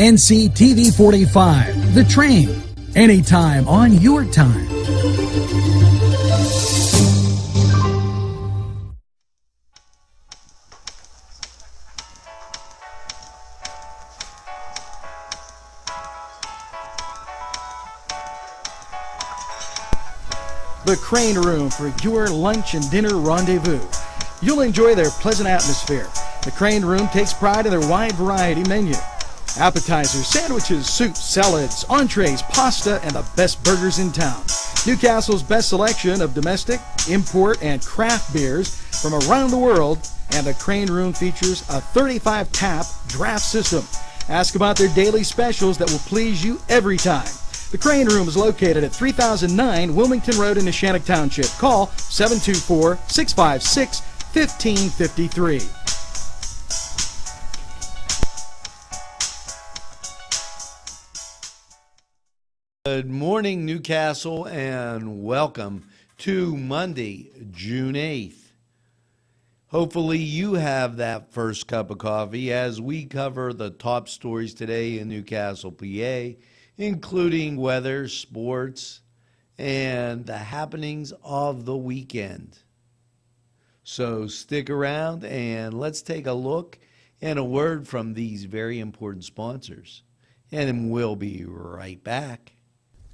NCTV45, The Train, anytime on your time. The Crane Room for your lunch and dinner rendezvous. You'll enjoy their pleasant atmosphere. The Crane Room takes pride in their wide variety menu. Appetizers, sandwiches, soups, salads, entrees, pasta, and the best burgers in town. Newcastle's best selection of domestic, import, and craft beers from around the world, and the Crane Room features a 35-tap draft system. Ask about their daily specials that will please you every time. The Crane Room is located at 3009 Wilmington Road in Neshannock Township. Call 724-656-1553. Good morning, Newcastle, and welcome to Monday, June 8th. Hopefully you have that first cup of coffee as we cover the top stories today in Newcastle, PA, including weather, sports, and the happenings of the weekend. So stick around and let's take a look and a word from these very important sponsors. And we'll be right back.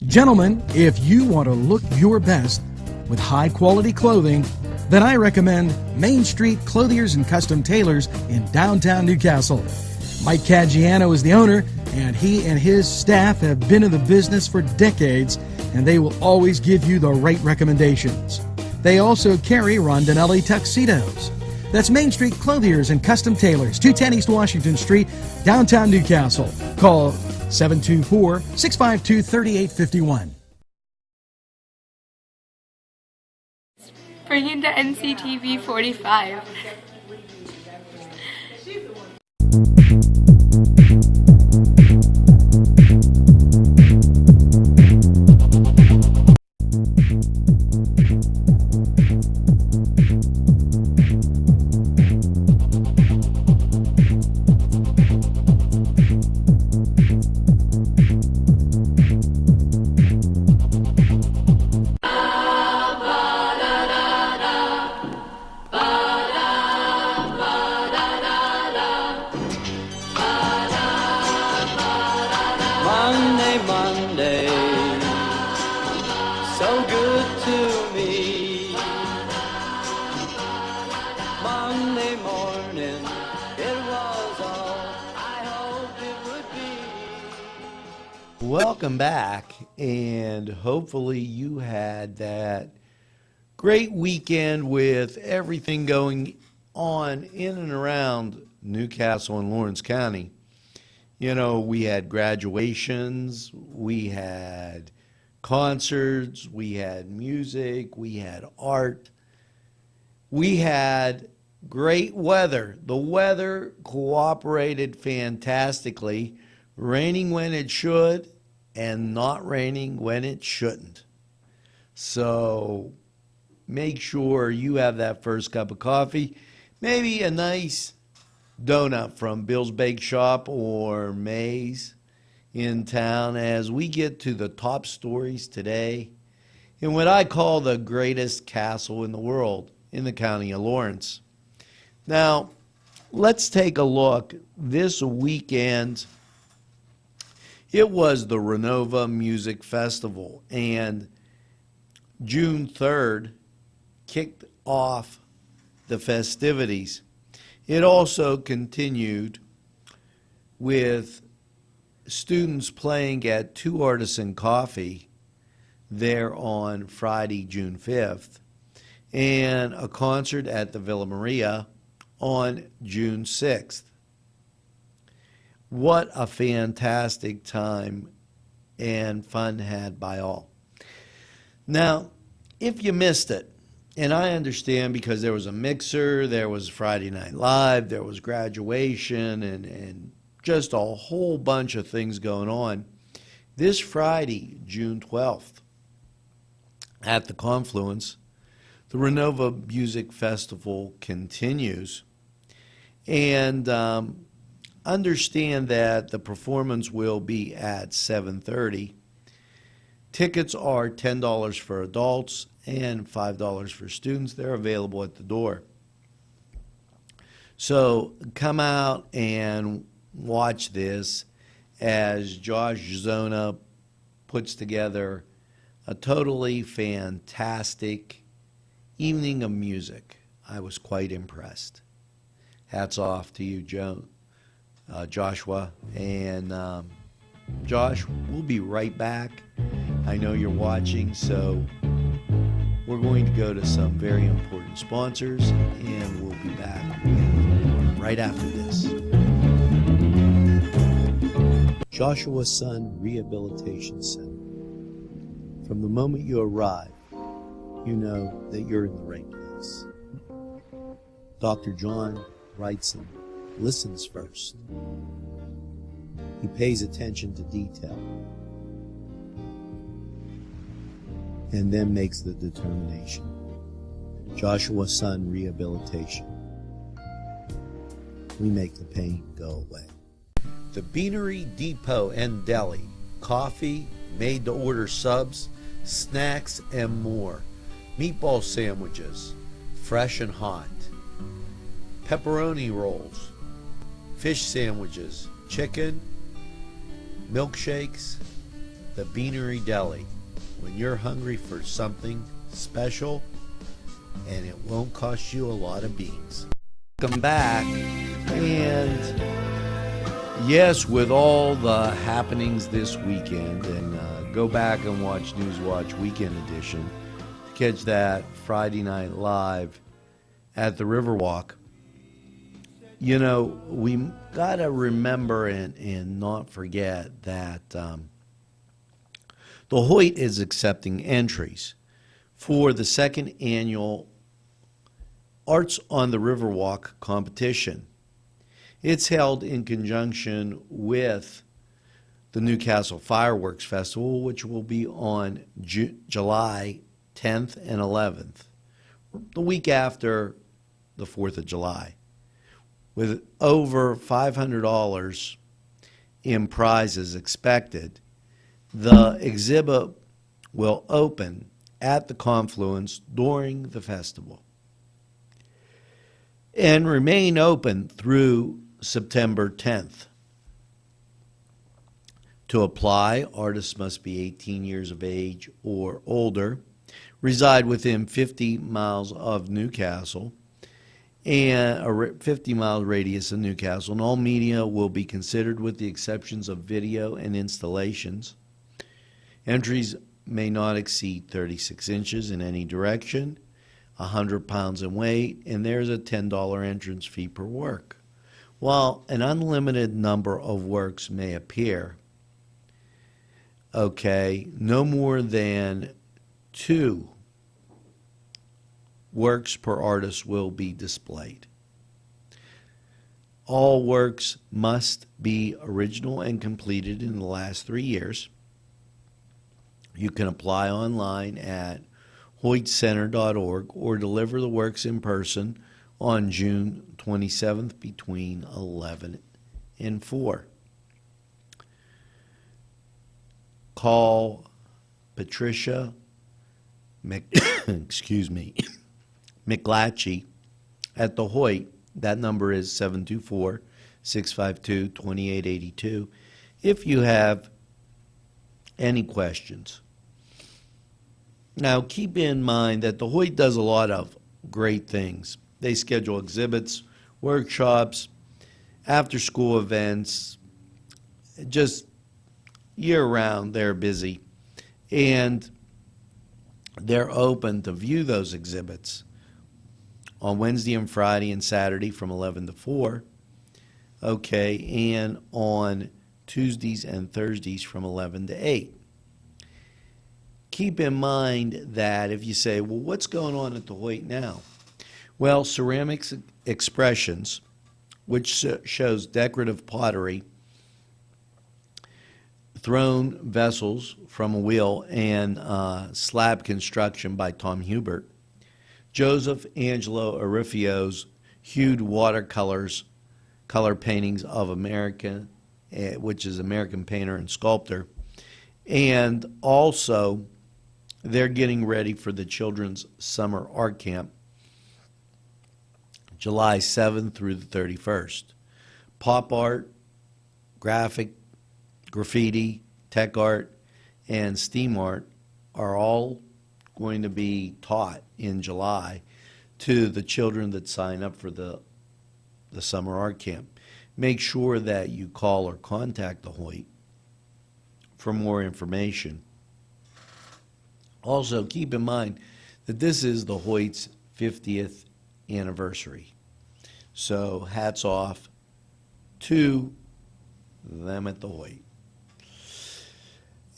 Gentlemen, if you want to look your best with high-quality clothing, then I recommend Main Street Clothiers and Custom Tailors in downtown Newcastle. Mike Caggiano is the owner, and he and his staff have been in the business for decades, and they will always give you the right recommendations. They also carry Rondinelli tuxedos. That's Main Street Clothiers and Custom Tailors, 210 East Washington Street, downtown Newcastle. Call 724-652-3851. Bringing to NCTV45. Monday, so good to me. Monday morning, it was all I hoped it would be. Welcome back, and hopefully you had that great weekend with everything going on in and around Newcastle and Lawrence County. You know, we had graduations, we had concerts, we had music, we had art, we had great weather. The weather cooperated fantastically, raining when it should and not raining when it shouldn't. So make sure you have that first cup of coffee, maybe a nice donut from Bill's Bake Shop or May's in town as we get to the top stories today in what I call the greatest castle in the world in the county of Lawrence. Now, let's take a look. This weekend, it was the Renova Music Festival, and June 3rd kicked off the festivities. It also continued with students playing at Two Artisan Coffee there on Friday, June 5th, and a concert at the Villa Maria on June 6th. What a fantastic time and fun had by all. Now, if you missed it, and I understand because there was a mixer, there was Friday Night Live, there was graduation, and just a whole bunch of things going on. This Friday, June 12th, at the Confluence, the Renova Music Festival continues. And understand that the performance will be at 7:30. Tickets are $10 for adults and $5 for students. They're available at the door. So come out and watch this as Josh Zona puts together a totally fantastic evening of music. I was quite impressed. Hats off to you, Joshua. And Josh, we'll be right back. I know you're watching, so we're going to go to some very important sponsors, and we'll be back right after this. Joshua's Son Rehabilitation Center. From the moment you arrive, you know that you're in the right place. Dr. John Wrightson listens first. He pays attention to detail and then makes the determination. Joshua's Son Rehabilitation. We make the pain go away. The Beanery Depot and Deli. Coffee, made-to-order subs, snacks, and more. Meatball sandwiches, fresh and hot. Pepperoni rolls, fish sandwiches, chicken, milkshakes. The Beanery Deli. When you're hungry for something special, and it won't cost you a lot of beans. Welcome back, and yes, with all the happenings this weekend, and go back and watch NewsWatch Weekend Edition to catch that Friday Night Live at the Riverwalk. You know, we got to remember and not forget that the Hoyt is accepting entries for the second annual Arts on the Riverwalk competition. It's held in conjunction with the Newcastle Fireworks Festival, which will be on July 10th and 11th, the week after the 4th of July, with over $500 in prizes expected. The exhibit will open at the Confluence during the festival and remain open through September 10th. To apply, artists must be 18 years of age or older, reside within 50 miles of Newcastle, and a 50-mile radius of Newcastle, and all media will be considered with the exceptions of video and installations. Entries may not exceed 36 inches in any direction, 100 pounds in weight, and there's a $10 entrance fee per work. While an unlimited number of works may appear, no more than 2 works per artist will be displayed. All works must be original and completed in the last 3 years. You can apply online at hoytcenter.org or deliver the works in person on June 27th between 11 and 4. Call Patricia McLatchy at the Hoyt. That number is 724-652-2882 if you have any questions. Now, keep in mind that the Hoyt does a lot of great things. They schedule exhibits, workshops, after-school events, just year-round they're busy. And they're open to view those exhibits on Wednesday and Friday and Saturday from 11 to 4, and on Tuesdays and Thursdays from 11 to 8. Keep in mind that if you say, well, what's going on at the Hoyt now? Well, Ceramics Expressions, which shows decorative pottery, thrown vessels from a wheel, and slab construction by Tom Hubert. Joseph Angelo Arifio's hued watercolors color paintings of America, which is American painter and sculptor. And also, they're getting ready for the Children's Summer Art Camp, July 7th through the 31st. Pop art, graphic, graffiti, tech art, and STEAM art are all going to be taught in July to the children that sign up for the Summer Art Camp. Make sure that you call or contact the Hoyt for more information. Also, keep in mind that this is the Hoyt's 50th anniversary. So hats off to them at the Hoyt.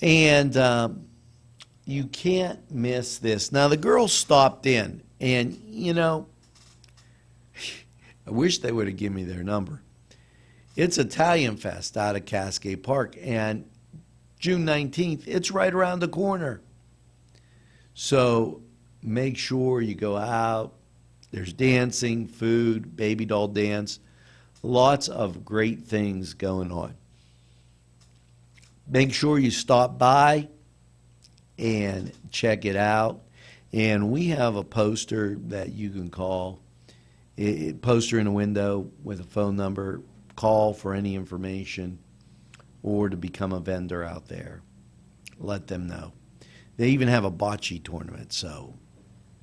And you can't miss this. Now, the girls stopped in, and, you know, I wish they would have given me their number. It's Italian Fest out at Cascade Park, and June 19th, it's right around the corner. So make sure you go out. There's dancing, food, baby doll dance, lots of great things going on. Make sure you stop by and check it out. And we have a poster that you can call. Poster in a window with a phone number. Call for any information or to become a vendor out there. Let them know. They even have a bocce tournament, so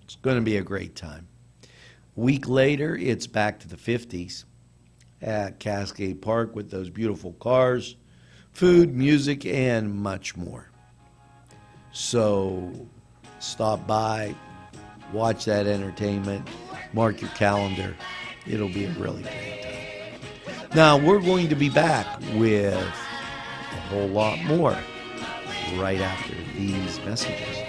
it's going to be a great time. A week later, it's back to the 50s at Cascade Park with those beautiful cars, food, music, and much more. So stop by, watch that entertainment, mark your calendar. It'll be a really great time. Now, we're going to be back with a whole lot more right after these messages.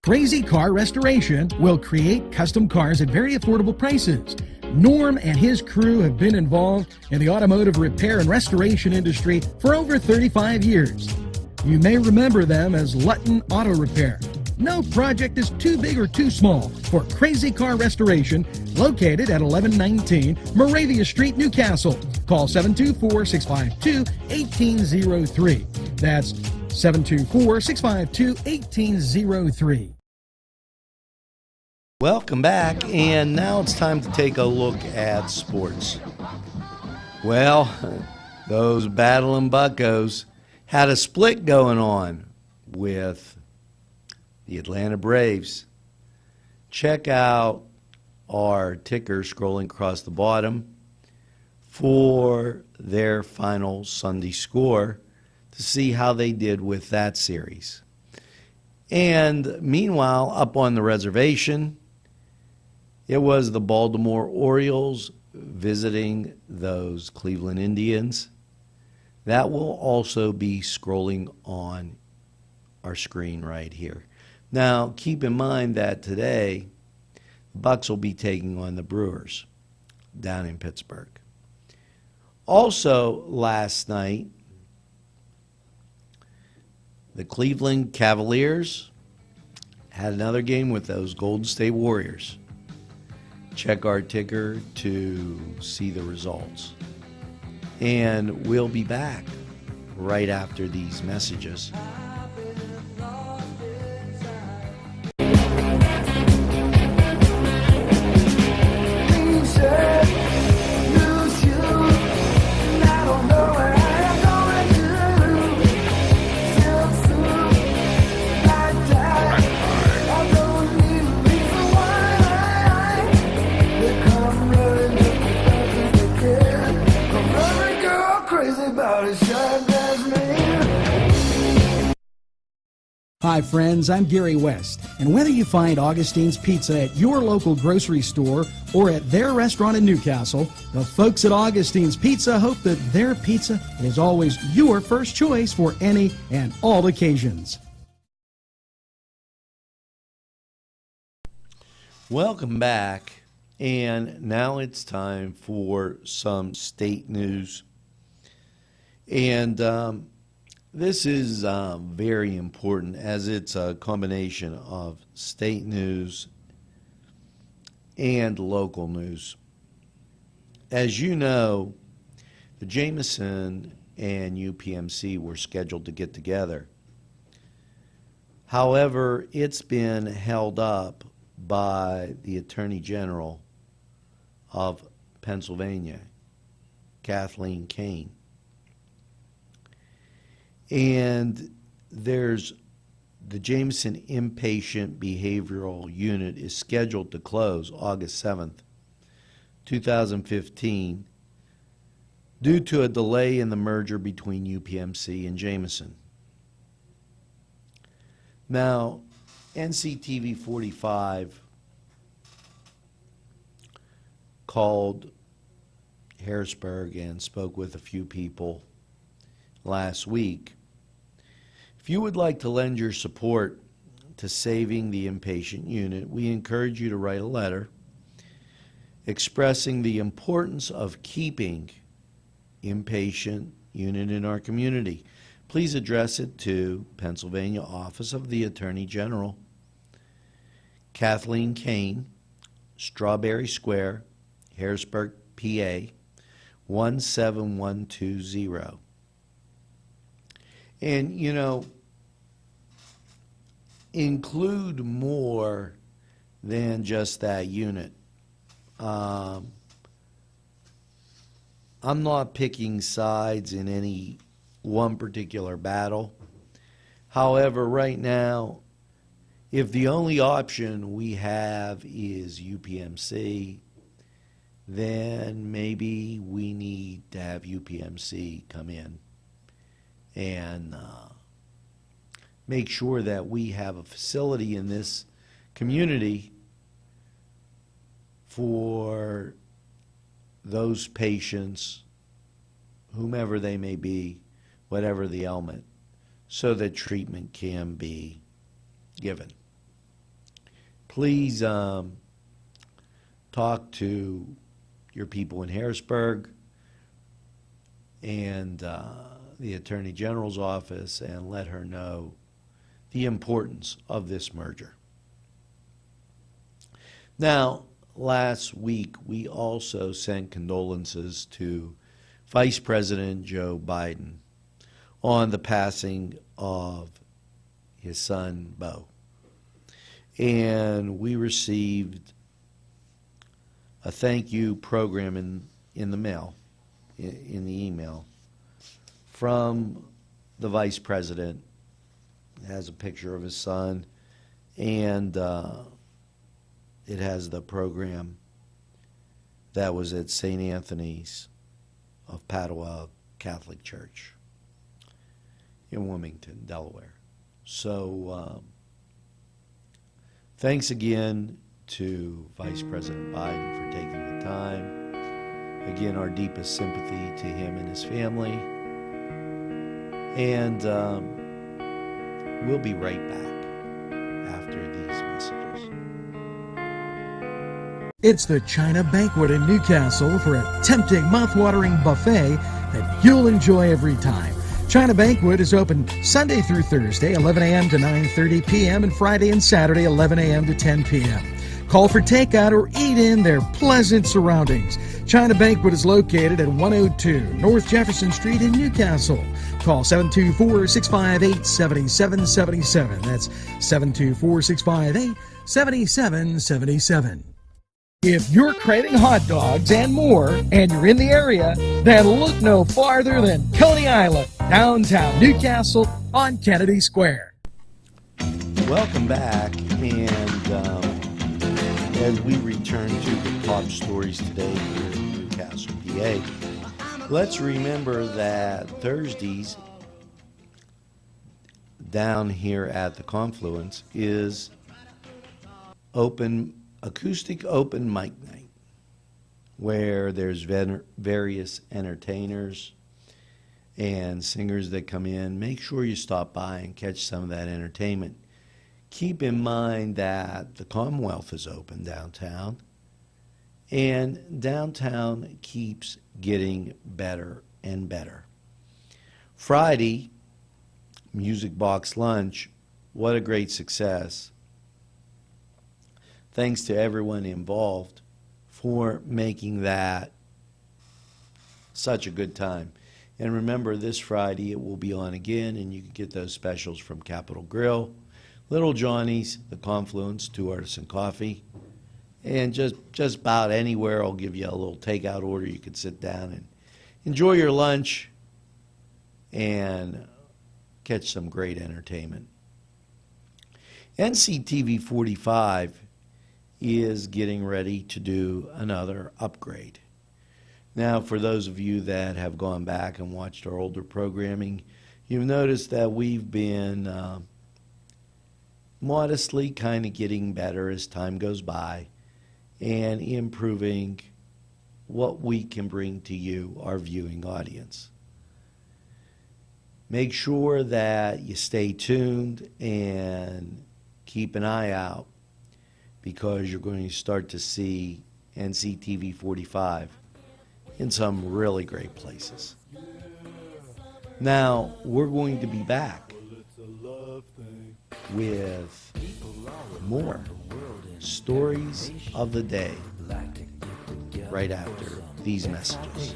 Crazy Car Restoration will create custom cars at very affordable prices. Norm and his crew have been involved in the automotive repair and restoration industry for over 35 years. You may remember them as Lutton Auto Repair. No project is too big or too small for Crazy Car Restoration, located at 1119 Moravia Street, Newcastle. Call 724-652-1803. That's 724-652-1803. Welcome back, and now it's time to take a look at sports. Well, those battling buccos had a split going on with the Atlanta Braves. Check out our ticker scrolling across the bottom for their final Sunday score to see how they did with that series. And meanwhile, up on the reservation, it was the Baltimore Orioles visiting those Cleveland Indians. That will also be scrolling on our screen right here. Now, keep in mind that today, the Bucks will be taking on the Brewers down in Pittsburgh. Also, last night, the Cleveland Cavaliers had another game with those Golden State Warriors. Check our ticker to see the results. And we'll be back right after these messages. Hi friends, I'm Gary West, and whether you find Augustine's Pizza at your local grocery store or at their restaurant in Newcastle, the folks at Augustine's Pizza hope that their pizza is always your first choice for any and all occasions. Welcome back, and now it's time for some state news. And this is very important as it's a combination of state news and local news. as you know, the Jameson and UPMC were scheduled to get together. However, it's been held up by the Attorney General of Pennsylvania, Kathleen Kane. And there's the Jameson Inpatient Behavioral Unit is scheduled to close August 7th, 2015, due to a delay in the merger between UPMC and Jameson. Now, NCTV45 called Harrisburg and spoke with a few people last week. If you would like to lend your support to saving the inpatient unit, we encourage you to write a letter expressing the importance of keeping inpatient unit in our community. Please address it to Pennsylvania Office of the Attorney General, Kathleen Kane, Strawberry Square, Harrisburg, PA, 17120. And, you know, include more than just that unit. I'm not picking sides in any one particular battle. However, right now, if the only option we have is UPMC, then maybe we need to have UPMC come in and make sure that we have a facility in this community for those patients, whomever they may be, whatever the ailment, so that treatment can be given. Please talk to your people in Harrisburg and the Attorney General's office and let her know the importance of this merger. Now, last week we also sent condolences to Vice President Joe Biden on the passing of his son, Beau. And we received a thank you program in the mail, in the email, from the Vice President. It has a picture of his son, and it has the program that was at St. Anthony's of Padua Catholic Church in Wilmington, Delaware. So thanks again to Vice President Biden for taking the time. Again, our deepest sympathy to him and his family. And we'll be right back after these messages. It's the China Banquet in Newcastle for a tempting, mouth-watering buffet that you'll enjoy every time. China Banquet is open Sunday through Thursday, 11 a.m. to 9:30 p.m., and Friday and Saturday, 11 a.m. to 10 p.m. Call for takeout or eat in their pleasant surroundings. China Banquet is located at 102 North Jefferson Street in Newcastle. Call 724-658-7777. That's 724-658-7777. If you're craving hot dogs and more, and you're in the area, then look no farther than Coney Island, downtown Newcastle on Kennedy Square. Welcome back, and as we return to the top stories today here in Newcastle, PA, let's remember that Thursdays down here at the Confluence is acoustic open mic night, where there's various entertainers and singers that come in. Make sure you stop by and catch some of that entertainment. Keep in mind that the Commonwealth is open downtown, and downtown keeps getting better and better. Friday, Music Box Lunch, what a great success. Thanks to everyone involved for making that such a good time. And remember, this Friday it will be on again, and you can get those specials from Capitol Grill, Little Johnny's, The Confluence, Two Artisan Coffee, and just about anywhere I'll give you a little takeout order. You can sit down and enjoy your lunch and catch some great entertainment. NCTV45 is getting ready to do another upgrade. Now, for those of you that have gone back and watched our older programming, you've noticed that we've been modestly kind of getting better as time goes by and improving what we can bring to you, our viewing audience. Make sure that you stay tuned and keep an eye out, because you're going to start to see NCTV 45 in some really great places. Now, we're going to be back with more stories of the day right after these messages.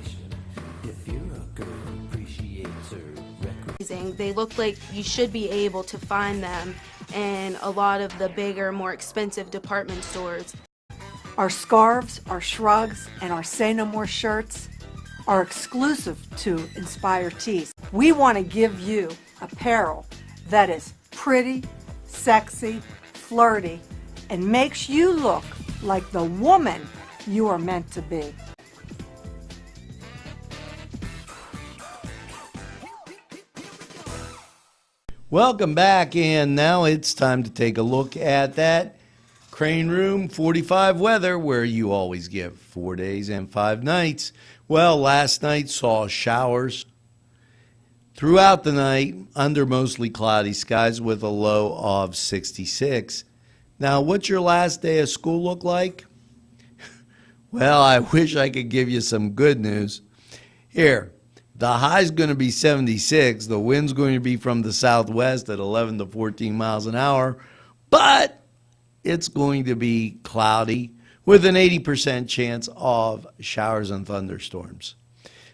They look like you should be able to find them in a lot of the bigger, more expensive department stores. Our scarves, our shrugs, and our Say No More shirts are exclusive to Inspire Tees. We want to give you apparel that is pretty, sexy, flirty, and makes you look like the woman you are meant to be. Welcome back, and now it's time to take a look at that Crane Room 45 weather, where you always give 4 days and 5 nights. Well, last night saw showers throughout the night under mostly cloudy skies with a low of 66. Now, what's your last day of school look like? Well, I wish I could give you some good news. Here. The high's going to be 76. The wind's going to be from the southwest at 11 to 14 miles an hour, but it's going to be cloudy with an 80% chance of showers and thunderstorms.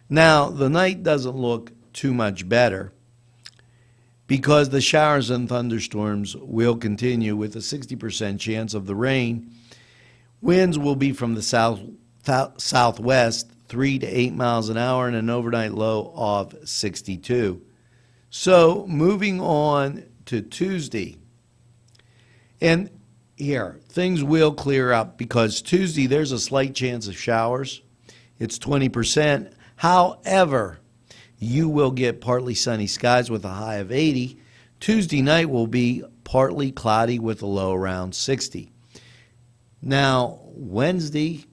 Now, the night doesn't look too much better because the showers and thunderstorms will continue with a 60% chance of the rain. Winds will be from the southwest, 3 to 8 miles an hour, and an overnight low of 62. So moving on to Tuesday. And here, things will clear up because Tuesday there's a slight chance of showers. It's 20%. However, you will get partly sunny skies with a high of 80. Tuesday night will be partly cloudy with a low around 60. Now, Wednesday,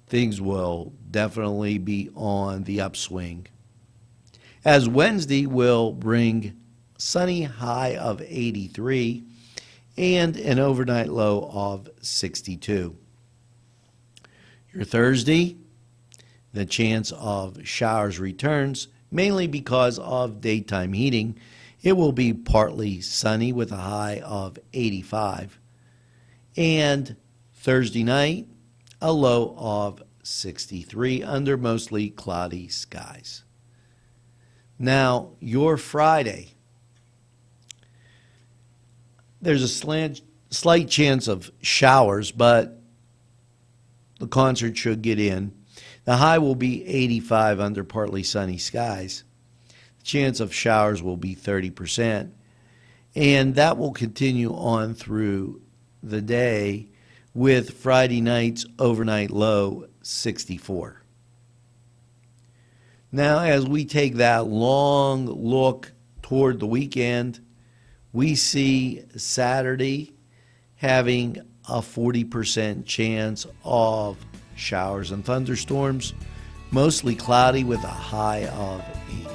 things will definitely be on the upswing, as Wednesday will bring sunny high of 83 and an overnight low of 62. Your Thursday, the chance of showers returns, mainly because of daytime heating. It will be partly sunny with a high of 85. And Thursday night, a low of 63 under mostly cloudy skies. Now, your Friday, there's a slight chance of showers, but the concert should get in. The high will be 85 under partly sunny skies. The chance of showers will be 30%, and that will continue on through the day with Friday night's overnight low 64. Now, as we take that long look toward the weekend, we see Saturday having a 40% chance of showers and thunderstorms, mostly cloudy with a high of 82.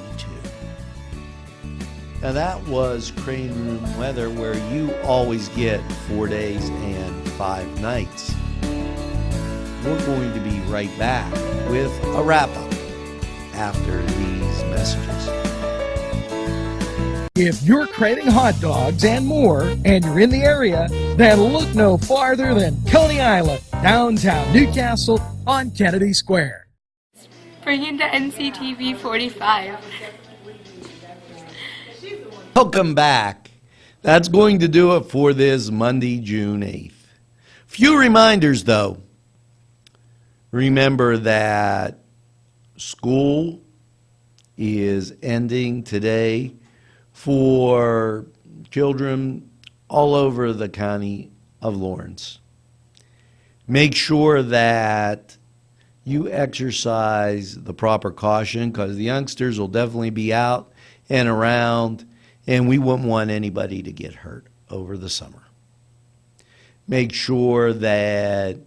Now that was Crane Room weather, where you always get 4 days and 5 nights. We're going to be right back with a wrap-up after these messages. If you're craving hot dogs and more, and you're in the area, then look no farther than Coney Island, downtown Newcastle on Kennedy Square. bringing to NCTV45. Welcome back. That's going to do it for this Monday, June 8th. Few reminders, though. Remember that school is ending today for children all over the county of Lawrence. Make sure that you exercise the proper caution, because the youngsters will definitely be out and around, and we wouldn't want anybody to get hurt over the summer. Make sure that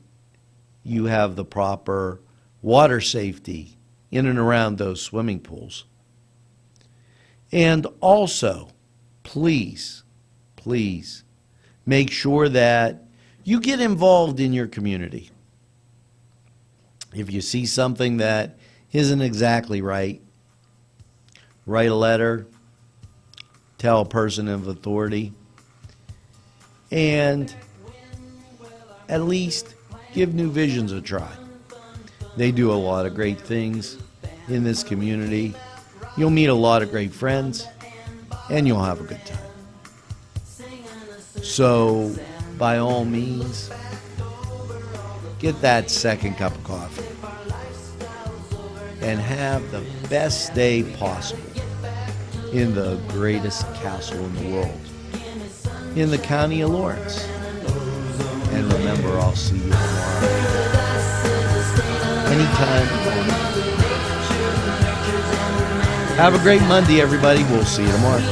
you have the proper water safety in and around those swimming pools. And also, please, please make sure that you get involved in your community. If you see something that isn't exactly right, write a letter, tell a person of authority, and at least give New Visions a try. They do a lot of great things in this community. You'll meet a lot of great friends, and you'll have a good time. So, by all means, get that second cup of coffee and have the best day possible in the greatest castle in the world, in the county of Lawrence. And remember, I'll see you tomorrow. Anytime. Have a great Monday, everybody. We'll see you tomorrow.